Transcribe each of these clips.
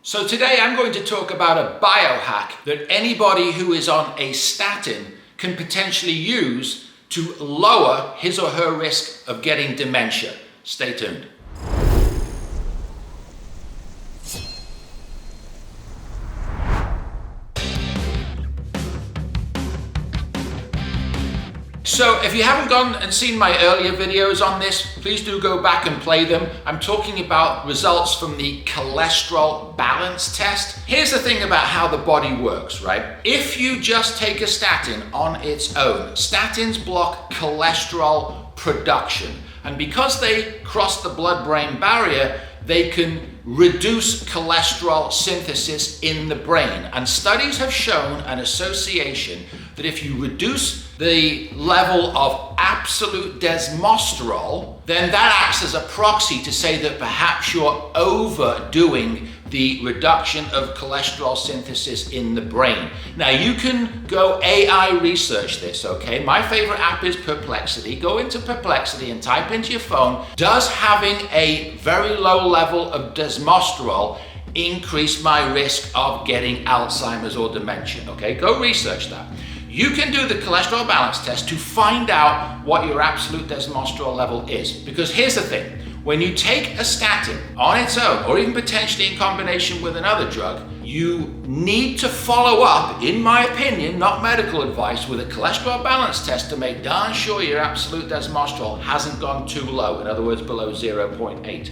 So today I'm going to talk about a biohack that anybody who is on a statin can potentially use to lower his or her risk of getting dementia. Stay tuned. So if you haven't gone and seen my earlier videos on this, please do go back and play them. I'm talking about results from the cholesterol balance test. Here's the thing about how the body works, right? If you just take a statin on its own, statins block cholesterol production. And because they cross the blood-brain barrier, they can reduce cholesterol synthesis in the brain. And studies have shown an association that if you reduce the level of absolute desmosterol, then that acts as a proxy to say that perhaps you're overdoing the reduction of cholesterol synthesis in the brain. Now you can go AI research this, okay? My favorite app is Perplexity. Go into Perplexity and type into your phone, does having a very low level of desmosterol increase my risk of getting Alzheimer's or dementia, okay? Go research that. You can do the cholesterol balance test to find out what your absolute desmosterol level is. Because here's the thing, when you take a statin on its own, or even potentially in combination with another drug, you need to follow up, in my opinion, not medical advice, with a cholesterol balance test to make darn sure your absolute desmosterol hasn't gone too low, in other words, below 0.8.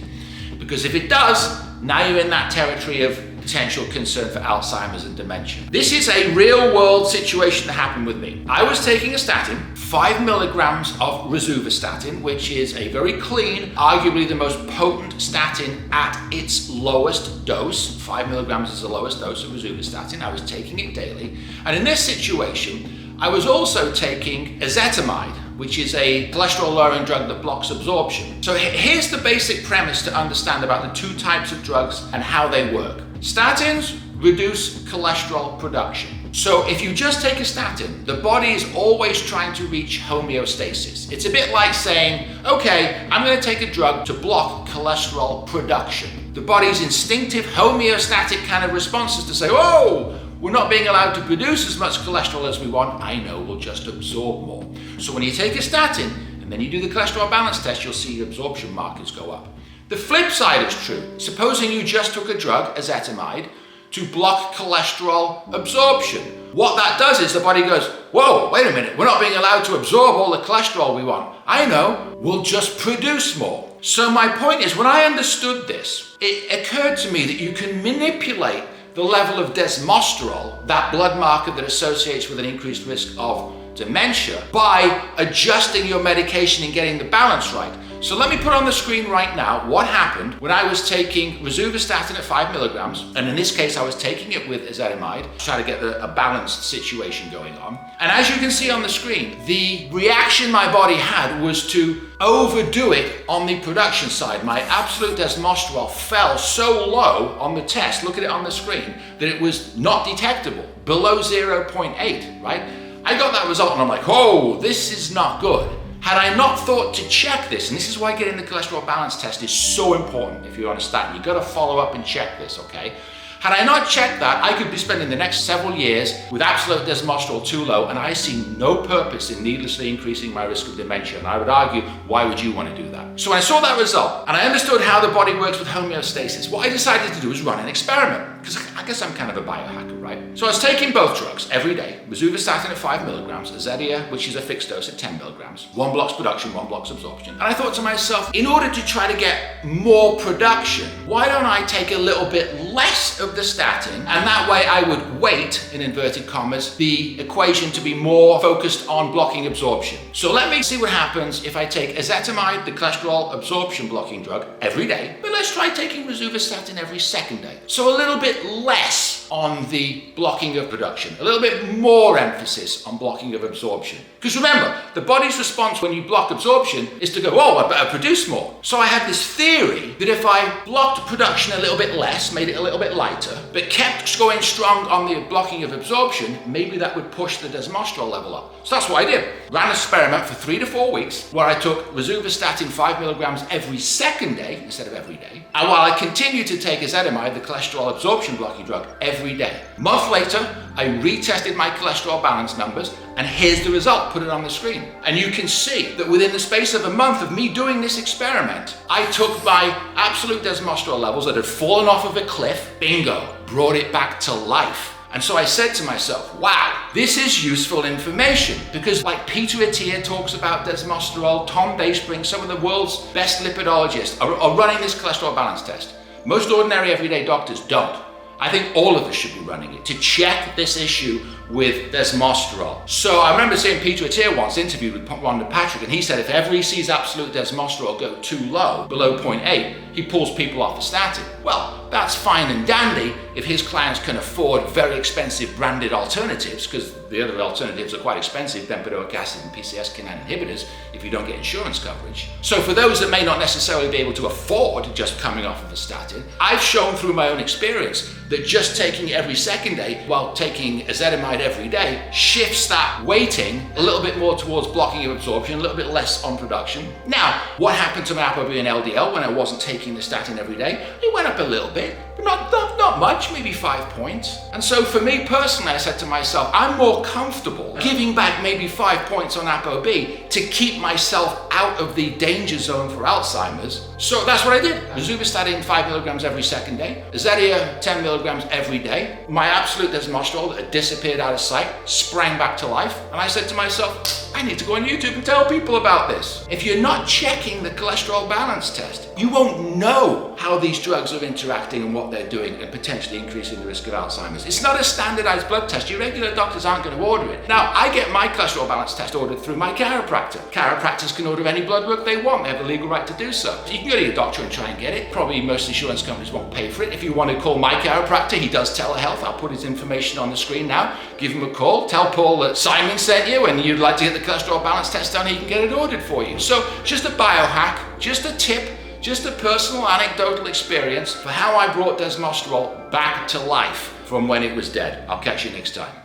Because if it does, now you're in that territory of potential concern for Alzheimer's and dementia. This is a real world situation that happened with me. I was taking a statin, 5 milligrams of rosuvastatin, which is a very clean, arguably the most potent statin at its lowest dose. 5 milligrams is the lowest dose of rosuvastatin. I was taking it daily. And in this situation, I was also taking ezetimibe, which is a cholesterol-lowering drug that blocks absorption. So here's the basic premise to understand about the two types of drugs and how they work. Statins reduce cholesterol production. So if you just take a statin, the body is always trying to reach homeostasis. It's a bit like saying, okay, I'm going to take a drug to block cholesterol production. The body's instinctive homeostatic kind of response is to say, oh, we're not being allowed to produce as much cholesterol as we want. I know, we'll just absorb more. So when you take a statin and then you do the cholesterol balance test, you'll see your absorption markers go up. The flip side is true. Supposing you just took a drug, ezetimibe, to block cholesterol absorption. What that does is the body goes, whoa, wait a minute, we're not being allowed to absorb all the cholesterol we want. I know, we'll just produce more. So my point is, when I understood this, it occurred to me that you can manipulate the level of desmosterol, that blood marker that associates with an increased risk of dementia, by adjusting your medication and getting the balance right. So let me put on the screen right now what happened when I was taking rosuvastatin at 5 milligrams, and in this case I was taking it with ezetimibe to try to get a balanced situation going on. And as you can see on the screen, the reaction my body had was to overdo it on the production side. My absolute desmosterol fell so low on the test, look at it on the screen, that it was not detectable, below 0.8, right? I got that result and I'm like, oh, this is not good. Had I not thought to check this, and this is why getting the cholesterol balance test is so important if you're on a statin, you've got to follow up and check this, okay? Had I not checked that, I could be spending the next several years with absolute desmosterol too low, and I see no purpose in needlessly increasing my risk of dementia. And I would argue, why would you want to do that? So when I saw that result, and I understood how the body works with homeostasis, what I decided to do was run an experiment. Because I guess I'm kind of a biohacker, right? So I was taking both drugs every day. Rosuvastatin at 5 milligrams, Zetia, which is a fixed dose at 10 milligrams. One blocks production, one blocks absorption. And I thought to myself, in order to try to get more production, why don't I take a little bit less of the statin, and that way I would weight, in inverted commas, the equation to be more focused on blocking absorption. So let me see what happens if I take ezetimibe, the cholesterol absorption blocking drug, every day, but let's try taking rosuvastatin every second day. So a little bit less on the blocking of production, a little bit more emphasis on blocking of absorption. Because remember, the body's response when you block absorption is to go, oh, I better produce more. So I had this theory that if I blocked production a little bit less, made it a little bit lighter, but kept going strong on the blocking of absorption, maybe that would push the desmosterol level up. So that's what I did. Ran an experiment for 3 to 4 weeks where I took rosuvastatin 5 milligrams every second day instead of every day. And while I continued to take ezetimibe, the cholesterol absorption blocking drug, every day. A month later, I retested my cholesterol balance numbers, and here's the result. Put it on the screen. And you can see that within the space of a month of me doing this experiment, I took my absolute desmosterol levels that had fallen off of a cliff, bingo, brought it back to life. And so I said to myself, wow, this is useful information, because like Peter Attia talks about desmosterol, Tom Bayspring, some of the world's best lipidologists are running this cholesterol balance test. Most ordinary everyday doctors don't. I think all of us should be running it to check this issue with desmosterol. So I remember seeing Peter Attia once interviewed with Rhonda Patrick, and he said if ever he sees absolute desmosterol go too low, below 0.8, he pulls people off the statin. Well, that's fine and dandy if his clients can afford very expensive branded alternatives, because the other alternatives are quite expensive, bempedoic acid and PCSK9 inhibitors, if you don't get insurance coverage. So for those that may not necessarily be able to afford just coming off of a statin, I've shown through my own experience that just taking it every second day while taking ezetimibe every day shifts that weighting a little bit more towards blocking of absorption, a little bit less on production. Now, what happened to my ApoB and LDL when I wasn't taking the statin every day? It went up a little bit, but not much, maybe 5 points. And so for me personally, I said to myself, I'm more comfortable giving back maybe 5 points on ApoB to keep myself out of the danger zone for Alzheimer's. So that's what I did. Rosuvastatin 5 milligrams every second day, Zetia 10 milligrams every day. My absolute desmosterol that had disappeared out of sight sprang back to life. And I said to myself, I need to go on YouTube and tell people about this. If you're not checking the cholesterol balance test, you won't know how these drugs are interacting and what they're doing and potentially increasing the risk of Alzheimer's. It's not a standardized blood test. Your regular doctors aren't going to order it. Now, I get my cholesterol balance test ordered through my chiropractor. Chiropractors can order any blood work they want. They have the legal right to do so. You can go to your doctor and try and get it. Probably most insurance companies won't pay for it. If you want to call my chiropractor, he does telehealth. I'll put his information on the screen now. Give him a call. Tell Paul that Simon sent you and you'd like to get the cholesterol balance test done, he can get it ordered for you. So just a biohack, just a tip, just a personal anecdotal experience for how I brought desmosterol back to life from when it was dead. I'll catch you next time.